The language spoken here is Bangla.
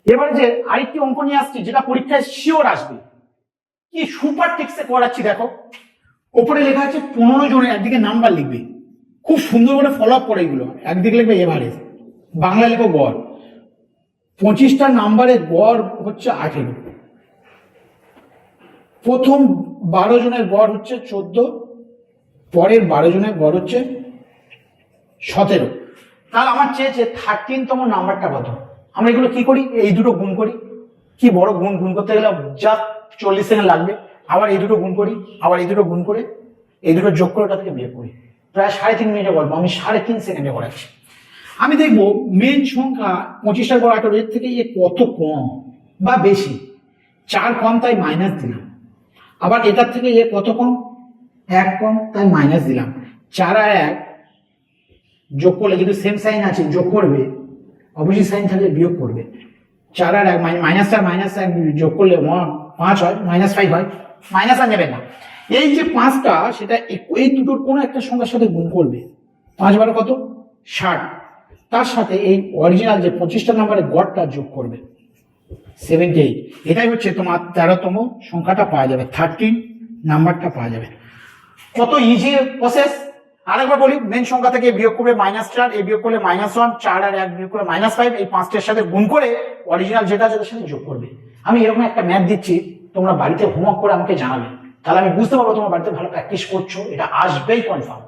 এবারে যে আরেকটি অঙ্ক নিয়ে আসছি যেটা পরীক্ষায় শিওর আসবে, কি সুপার টেক্সটে করাচ্ছি দেখো। ওপরে লেখা আছে 15 জনের, একদিকে নাম্বার লিখবে, খুব সুন্দর করে ফলো আপ করে এগুলো। একদিকে লিখবে এভারেজ, বাংলা লেখো গড়। 25টা নাম্বারের গড় হচ্ছে 18। প্রথম 12 জনের গড় হচ্ছে 14, পরের 12 জনের গড় হচ্ছে 17। তাহলে আমার চেয়েছে 13তম নাম্বারটা কত। আমরা এগুলো কি করি, এই দুটো গুণ করি। কি বড় গুণ, গুণ করতে গেলে জাস্ট 40 সেকেন্ড লাগবে। আবার এই দুটো গুণ করি, আবার এই দুটো গুণ করে এই দুটো যোগ করে ওটা থেকে বিয়োগ করি। প্রায় 3.5 মিনিটে গল্প, আমি 3.5 সেকেন্ডে করাচ্ছি। আমি দেখবো মেন সংখ্যা 25টার গড় 18, এর থেকে এ কত কম বা বেশি। 4 কম তাই মাইনাস দিলাম। আবার এটার থেকে এ কত কম, 1 কম তাই মাইনাস দিলাম। 4 আর 1 যোগ করলে কিন্তু সেম সাইন আছে, যোগ করবে, অপোজিট সাইন থাকলে বিয়োগ করবে। 4 আর 1 মাইনাস 4 মাইনাস 1 যোগ করলে 5 হয়, -5 হয়। মাইনাস আর নেবেন না। এই যে 5টা সেটা এই দুটোর কোনো একটা সংখ্যার সাথে গুণ করবে। 5 বারো কত, 60। তার সাথে এই অরিজিনাল যে 25টা নাম্বারের গড়টা যোগ করবে, 78। এটাই হচ্ছে তোমার 13তম সংখ্যাটা পাওয়া যাবে, 13 নাম্বারটা পাওয়া যাবে। কত ইজি প্রসেস। আরেকবার বলি, মেন সংখ্যা থেকে বিয়োগ করবে -4, এই বিয়োগ করলে -1, 4 আর 1 বিয়োগ করলে -5, এই 5টার সাথে গুণ করে অরিজিনাল যেটা যেটার সাথে যোগ করবে। আমি এরকম একটা ম্যাথ দিচ্ছি, তোমরা বাড়িতে হোমওয়ার্ক করে আমাকে জানাবে, তাহলে আমি বুঝতে পারবো তোমার বাড়িতে ভালো প্র্যাকটিস করছো, এটা আসবেই কনফার্ম।